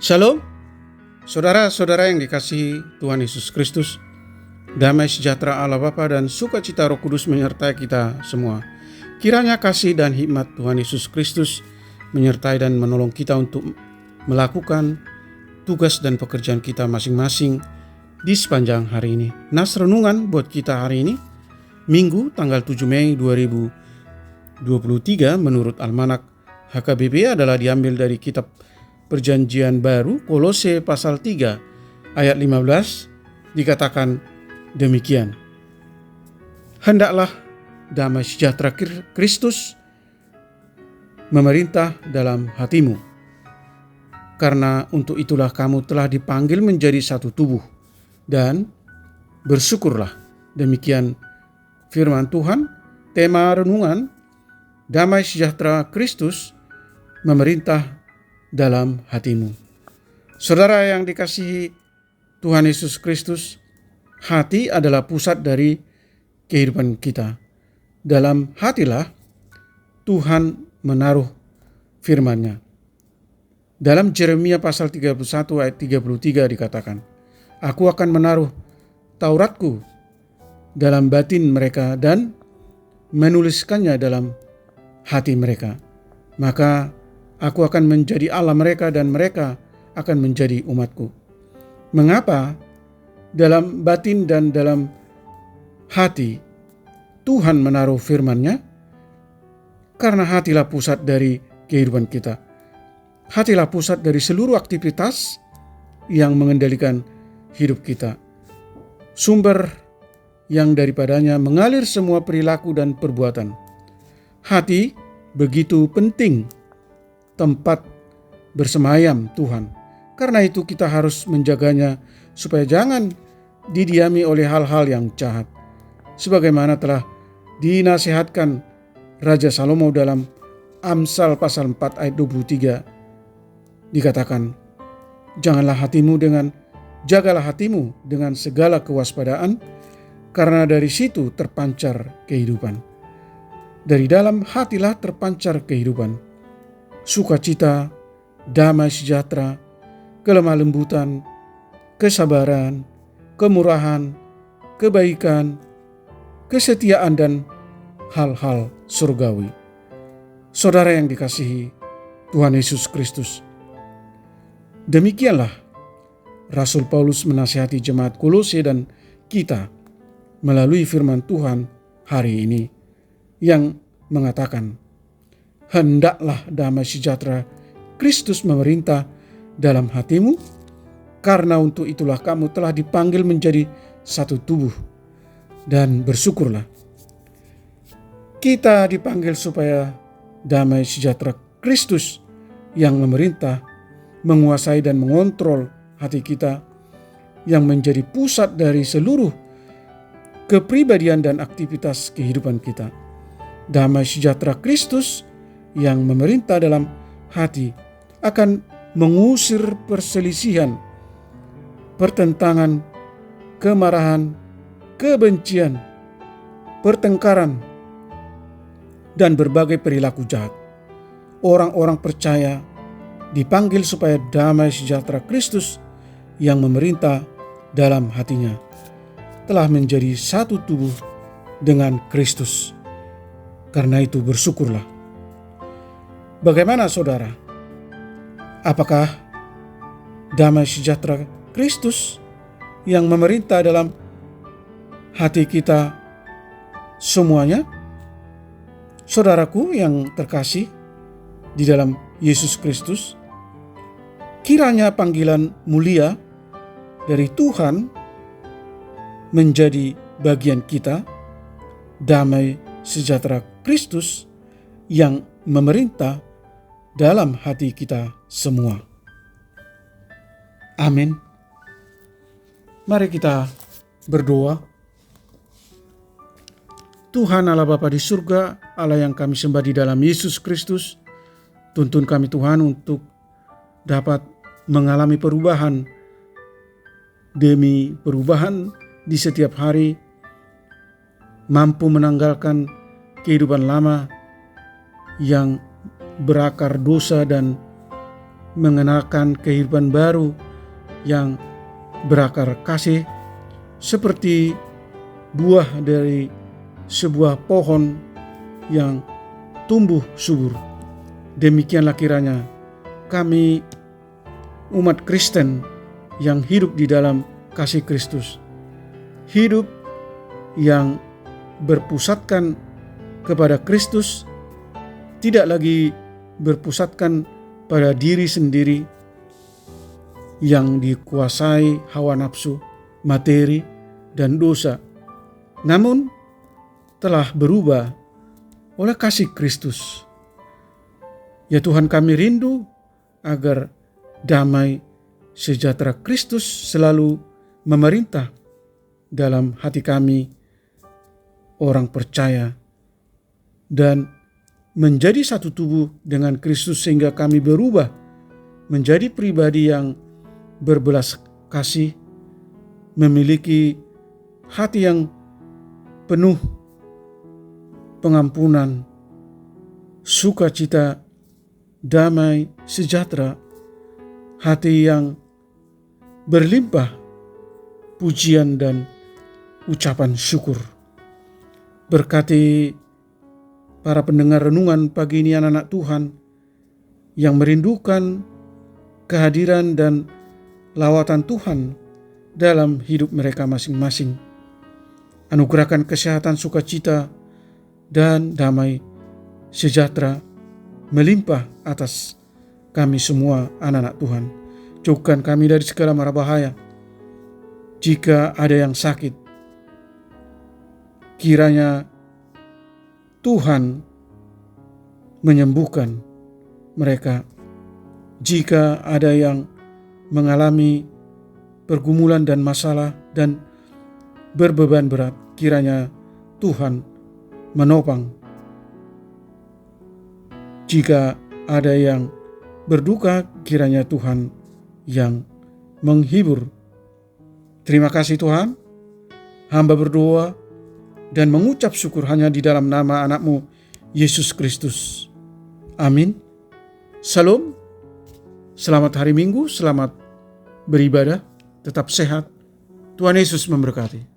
Shalom, saudara-saudara yang dikasihi Tuhan Yesus Kristus. Damai sejahtera Allah Bapa dan sukacita Roh Kudus menyertai kita semua. Kiranya kasih dan hikmat Tuhan Yesus Kristus menyertai dan menolong kita untuk melakukan tugas dan pekerjaan kita masing-masing di sepanjang hari ini. Nas renungan buat kita hari ini, Minggu tanggal 7 Mei 2023 menurut Almanak HKBP adalah diambil dari kitab Perjanjian Baru, Kolose pasal 3 ayat 15 dikatakan demikian. Hendaklah damai sejahtera Kristus memerintah dalam hatimu, karena untuk itulah kamu telah dipanggil menjadi satu tubuh, dan bersyukurlah. Demikian firman Tuhan. Tema renungan, damai sejahtera Kristus memerintah dalam hatimu. Saudara yang dikasihi Tuhan Yesus Kristus, hati adalah pusat dari kehidupan kita. Dalam hatilah Tuhan menaruh firman-Nya. Dalam Yeremia pasal 31 ayat 33 dikatakan, Aku akan menaruh Tauratku dalam batin mereka dan menuliskannya dalam hati mereka. Maka Aku akan menjadi Allah mereka dan mereka akan menjadi umatku. Mengapa dalam batin dan dalam hati Tuhan menaruh firman-Nya? Karena hatilah pusat dari kehidupan kita. Hatilah pusat dari seluruh aktivitas yang mengendalikan hidup kita. Sumber yang daripadanya mengalir semua perilaku dan perbuatan. Hati begitu penting tempat bersemayam Tuhan. Karena itu kita harus menjaganya supaya jangan didiami oleh hal-hal yang jahat. Sebagaimana telah dinasihatkan Raja Salomo dalam Amsal pasal 4 ayat 23. Dikatakan, jagalah hatimu dengan segala kewaspadaan, karena dari situ terpancar kehidupan. Dari dalam hatilah terpancar kehidupan. Sukacita, damai sejahtera, kelemah lembutan, kesabaran, kemurahan, kebaikan, kesetiaan, dan hal-hal surgawi. Saudara yang dikasihi Tuhan Yesus Kristus, demikianlah Rasul Paulus menasihati jemaat Kolose dan kita melalui firman Tuhan hari ini yang mengatakan, hendaklah damai sejahtera Kristus memerintah dalam hatimu, karena untuk itulah kamu telah dipanggil menjadi satu tubuh, dan bersyukurlah. Kita dipanggil supaya damai sejahtera Kristus yang memerintah, menguasai dan mengontrol hati kita, yang menjadi pusat dari seluruh kepribadian dan aktivitas kehidupan kita. Damai sejahtera Kristus yang memerintah dalam hati akan mengusir perselisihan, pertentangan, kemarahan, kebencian, pertengkaran, dan berbagai perilaku jahat. Orang-orang percaya dipanggil supaya damai sejahtera Kristus yang memerintah dalam hatinya telah menjadi satu tubuh dengan Kristus. Karena itu bersyukurlah. Bagaimana saudara? Apakah damai sejahtera Kristus yang memerintah dalam hati kita semuanya? Saudaraku yang terkasih di dalam Yesus Kristus, kiranya panggilan mulia dari Tuhan menjadi bagian kita, damai sejahtera Kristus yang memerintah dalam hati kita semua. Amin. Mari kita berdoa. Tuhan Allah Bapa di surga, Allah yang kami sembah di dalam Yesus Kristus, tuntun kami Tuhan untuk dapat mengalami perubahan demi perubahan di setiap hari, mampu menanggalkan kehidupan lama yang berakar dosa dan mengenalkan kehidupan baru yang berakar kasih, seperti buah dari sebuah pohon yang tumbuh subur. Demikianlah kiranya kami umat Kristen yang hidup di dalam kasih Kristus, hidup yang berpusatkan kepada Kristus, tidak lagi berpusatkan pada diri sendiri yang dikuasai hawa nafsu, materi, dan dosa, namun telah berubah oleh kasih Kristus. Ya Tuhan, kami rindu agar damai sejahtera Kristus selalu memerintah dalam hati kami, orang percaya, dan menjadi satu tubuh dengan Kristus, sehingga kami berubah menjadi pribadi yang berbelas kasih, memiliki hati yang penuh pengampunan, sukacita, damai, sejahtera, hati yang berlimpah pujian dan ucapan syukur. Berkati para pendengar renungan pagi ini, anak-anak Tuhan yang merindukan kehadiran dan lawatan Tuhan dalam hidup mereka masing-masing. Anugerahkan kesehatan, sukacita, dan damai sejahtera melimpah atas kami semua, anak-anak Tuhan. Jauhkan kami dari segala mara bahaya. Jika ada yang sakit, kiranya Tuhan menyembuhkan mereka. Jika ada yang mengalami pergumulan dan masalah dan berbeban berat, kiranya Tuhan menopang. Jika ada yang berduka, kiranya Tuhan yang menghibur. Terima kasih Tuhan. Hamba berdoa dan mengucap syukur hanya di dalam nama anak-Mu Yesus Kristus. Amin. Salam. Selamat hari Minggu, selamat beribadah, tetap sehat. Tuhan Yesus memberkati.